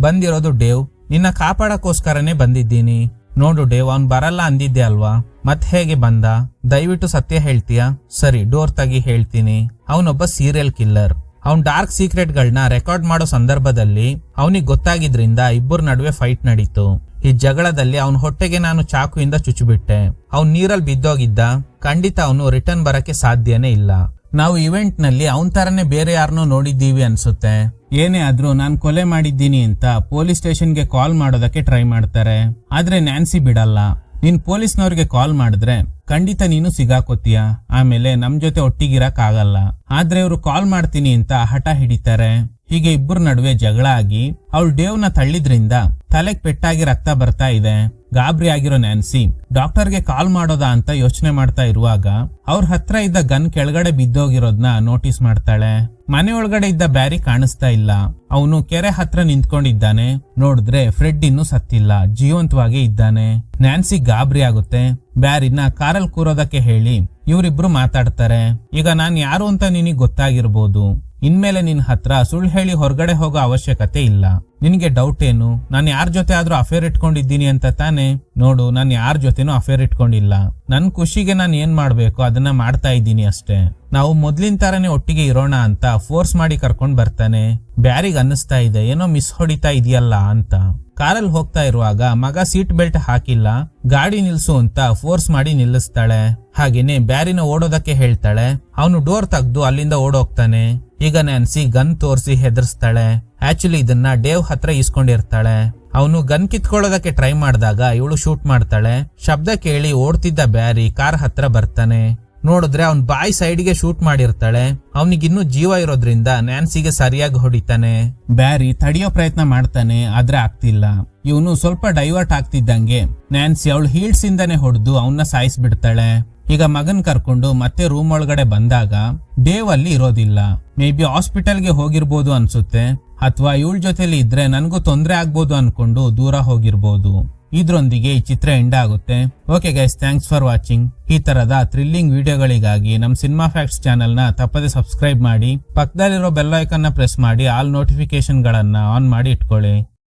ಬಂದಿರೋದು ಡೇವ್, ನಿನ್ನ ಕಾಪಾಡಕ್ಕೋಸ್ಕರನೇ ಬಂದಿದ್ದೀನಿ. ನೋಡು ಡೇವ್, ಅವ್ನ್ ಬರಲ್ಲ ಅಂದಿದ್ದೆ ಅಲ್ವಾ, ಮತ್ ಹೇಗೆ ಬಂದ? ದಯವಿಟ್ಟು ಸತ್ಯ ಹೇಳ್ತೀಯಾ? ಸರಿ, ಡೋರ್ ತೆಗಿ ಹೇಳ್ತೀನಿ. ಅವನೊಬ್ಬ ಸೀರಿಯಲ್ ಕಿಲ್ಲರ್. ಅವ್ನ್ ಡಾರ್ಕ್ ಸೀಕ್ರೆಟ್ ಗಳನ್ನ ರೆಕಾರ್ಡ್ ಮಾಡೋ ಸಂದರ್ಭದಲ್ಲಿ ಅವನಿಗೆ ಗೊತ್ತಾಗಿದ್ರಿಂದ ಇಬ್ಬರ ನಡುವೆ ಫೈಟ್ ನಡೀತು. ಈ ಜಗಳದಲ್ಲಿ ಅವನ ಹೊಟ್ಟೆಗೆ ನಾನು ಚಾಕುಯಿಂದ ಚುಚ್ಚುಬಿಟ್ಟೆ. ಅವ್ನ್ ನೀರಲ್ಲಿ ಬಿದ್ದೋಗಿದ್ದ. ಖಂಡಿತ ಅವನು ರಿಟರ್ನ್ ಬರಕ್ಕೆ ಸಾಧ್ಯನೇ ಇಲ್ಲ. ನಾವು ಇವೆಂಟ್ ನಲ್ಲಿ ಅವನ್ ತರನೇ ಬೇರೆ ಯಾರನ್ನೋ ನೋಡಿದ್ದೀವಿ ಅನ್ಸುತ್ತೆ. ಏನೇ ಆದ್ರೂ ನಾನ್ ಕೊಲೆ ಮಾಡಿದ್ದೀನಿ ಅಂತ ಪೊಲೀಸ್ ಸ್ಟೇಷನ್ಗೆ ಕಾಲ್ ಮಾಡೋದಕ್ಕೆ ಟ್ರೈ ಮಾಡ್ತಾರೆ. ಆದ್ರೆ ನ್ಯಾನ್ಸಿ ಬಿಡಲ್ಲ. ನೀನ್ ಪೊಲೀಸ್ನವ್ರಿಗೆ ಕಾಲ್ ಮಾಡಿದ್ರೆ ಖಂಡಿತ ನೀನು ಸಿಗಾಕೋತೀಯ, ಆಮೇಲೆ ನಮ್ ಜೊತೆ ಒಟ್ಟಿಗಿರಕ್ ಆಗಲ್ಲ. ಆದ್ರೆ ಇವ್ರು ಕಾಲ್ ಮಾಡ್ತೀನಿ ಅಂತ ಹಠ ಹಿಡಿತಾರೆ. ಹೀಗೆ ಇಬ್ಬರ ನಡುವೆ ಜಗಳ ಆಗಿ ಅವಳು ಡೇವ್ನ ತಳ್ಳಿದ್ರಿಂದ ತಲೆಗ್ ಪೆಟ್ಟಾಗಿ ರಕ್ತ ಬರ್ತಾ ಇದೆ. ಗಾಬರಿ ಆಗಿರೋ ನ್ಯಾನ್ಸಿ ಡಾಕ್ಟರ್ಗೆ ಕಾಲ್ ಮಾಡೋದಾ ಅಂತ ಯೋಚನೆ ಮಾಡ್ತಾ ಇರುವಾಗ ಅವ್ರ ಹತ್ರ ಇದ್ದ ಗನ್ ಕೆಳಗಡೆ ಬಿದ್ದೋಗಿರೋದ್ನ ನೋಟಿಸ್ ಮಾಡ್ತಾಳೆ. ಮನೆ ಒಳಗಡೆ ಇದ್ದ ಬ್ಯಾರಿ ಕಾಣಿಸ್ತಾ ಇಲ್ಲ. ಅವನು ಕೆರೆ ಹತ್ರ ನಿಂತ್ಕೊಂಡಿದ್ದಾನೆ. ನೋಡಿದ್ರೆ ಫ್ರೆಡ್ ಇನ್ನೂ ಸತ್ತಿಲ್ಲ, ಜೀವಂತವಾಗಿ ಇದ್ದಾನೆ. ನ್ಯಾನ್ಸಿ ಗಾಬರಿ ಆಗುತ್ತೆ. ಬ್ಯಾರಿನ ಕಾರಲ್ಲಿ ಕೂರೋದಕ್ಕೆ ಹೇಳಿ ಇವರಿಬ್ರು ಮಾತಾಡ್ತಾರೆ. ಈಗ ನಾನ್ ಯಾರು ಅಂತ ನಿನಗ್ ಗೊತ್ತಾಗಿರ್ಬೋದು. ಇನ್ಮೇಲೆ ನಿನ್ ಹತ್ರ ಸುಳ್ಳು ಹೇಳಿ ಹೊರಗಡೆ ಹೋಗೋ ಅವಶ್ಯಕತೆ ಇಲ್ಲ. ನಿನ್ಗೆ ಡೌಟ್ ಏನು? ನಾನು ಯಾರ ಜೊತೆ ಆದ್ರೂ ಅಫೇರ್ ಇಟ್ಕೊಂಡಿದ್ದೀನಿ ಅಂತ ತಾನೆ? ನೋಡು, ನಾನು ಯಾರ ಜೊತೆನೂ ಅಫೇರ್ ಇಟ್ಕೊಂಡಿಲ್ಲ. ನನ್ ಖುಷಿಗೆ ನಾನು ಏನ್ ಮಾಡ್ಬೇಕು ಅದನ್ನ ಮಾಡ್ತಾ ಇದ್ದೀನಿ ಅಷ್ಟೇ. ನಾವು ಮೊದ್ಲಿನ ತರನೇ ಒಟ್ಟಿಗೆ ಇರೋಣ ಅಂತ ಫೋರ್ಸ್ ಮಾಡಿ ಕರ್ಕೊಂಡ್ ಬರ್ತಾನೆ. ಬ್ಯಾರಿಗ್ ಅನ್ನಿಸ್ತಾ ಇದೆ ಏನೋ ಮಿಸ್ ಹೊಡಿತಾ ಇದೆಯಲ್ಲ ಅಂತ. ಕಾರಲ್ಲಿ ಹೋಗ್ತಾ ಇರುವಾಗ ಮಗ ಸೀಟ್ ಬೆಲ್ಟ್ ಹಾಕಿಲ್ಲ, ಗಾಡಿ ನಿಲ್ಸು ಅಂತ ಫೋರ್ಸ್ ಮಾಡಿ ನಿಲ್ಲಿಸ್ತಾಳೆ. ಹಾಗೇನೆ ಬ್ಯಾರಿನ ಓಡೋದಕ್ಕೆ ಹೇಳ್ತಾಳೆ. ಅವನು ಡೋರ್ ತೆಗ್ದು ಅಲ್ಲಿಂದ ಓಡೋಗ್ತಾನೆ. ಈಗ ನ್ಯಾನ್ಸಿ ಗನ್ ತೋರಿಸಿ ಹೆದರ್ಸ್ತಾಳೆ. ಆಕ್ಚುಲಿ ಇದನ್ನ ಡೇವ್ ಹತ್ರ ಇಸ್ಕೊಂಡಿರ್ತಾಳೆ. ಅವನು ಗನ್ ಕಿತ್ಕೊಳ್ಳೋದಕ್ಕೆ ಟ್ರೈ ಮಾಡಿದಾಗ ಇವಳು ಶೂಟ್ ಮಾಡ್ತಾಳೆ. ಶಬ್ದ ಕೇಳಿ ಓಡ್ತಿದ್ದ ಬ್ಯಾರಿ ಕಾರ್ ಹತ್ರ ಬರ್ತಾನೆ. ನೋಡಿದ್ರೆ ಅವ್ನ್ ಬಾಯಿ ಸೈಡ್ಗೆ ಶೂಟ್ ಮಾಡಿರ್ತಾಳೆ. ಅವನಿಗಿನ್ನೂ ಜೀವ ಇರೋದ್ರಿಂದ ನ್ಯಾನ್ಸಿಗೆ ಸರಿಯಾಗಿ ಹೊಡಿತಾನೆ. ಬ್ಯಾರಿ ತಡೆಯೋ ಪ್ರಯತ್ನ ಮಾಡ್ತಾನೆ, ಆದ್ರೆ ಆಗ್ತಿಲ್ಲ. ಇವನು ಸ್ವಲ್ಪ ಡೈವರ್ಟ್ ಆಗ್ತಿದ್ದಂಗೆ ನ್ಯಾನ್ಸಿ ಅವಳು ಹೀಲ್ಸ್ ಇಂದಾನೆ ಹೊಡೆದು ಅವನ್ನ ಸಾಯಿಸ್ಬಿಡ್ತಾಳೆ. ಈಗ ಮಗನ್ ಕರ್ಕೊಂಡು ಮತ್ತೆ ರೂಮ್ ಒಳಗಡೆ ಬಂದಾಗ ಡೇವ್ ಅಲ್ಲಿ ಇರೋದಿಲ್ಲ. ಮೇ ಬಿ ಹಾಸ್ಪಿಟಲ್ಗೆ ಹೋಗಿರ್ಬೋದು ಅನ್ಸುತ್ತೆ, ಅಥವಾ ಇವಳ ಜೊತೆಲಿ ಇದ್ರೆ ನನ್ಗೂ ತೊಂದ್ರೆ ಆಗ್ಬೋದು ಅನ್ಕೊಂಡು ದೂರ ಹೋಗಿರ್ಬೋದು. ಇದ್ರೊಂದಿಗೆ ಈ ಚಿತ್ರ ಎಂಡ್ ಆಗುತ್ತೆ. Okay guys, thanks for watching. ಈ ತರದ ಥ್ರಿಲ್ಲಿಂಗ್ ವಿಡಿಯೋಗಳಿಗಾಗಿ ನಮ್ ಸಿನಿಮಾ ಫ್ಯಾಕ್ಟ್ಸ್ ಚಾನೆಲ್ ನ ತಪ್ಪದೆ ಸಬ್ಸ್ಕ್ರೈಬ್ ಮಾಡಿ. ಪಕ್ಕದಲ್ಲಿರೋ ಬೆಲ್ ಐಕಾನ್ ನ ಪ್ರೆಸ್ ಮಾಡಿ ಆಲ್ ನೋಟಿಫಿಕೇಶನ್ ಗಳನ್ನ ಆನ್ ಮಾಡಿ ಇಟ್ಕೊಳ್ಳಿ.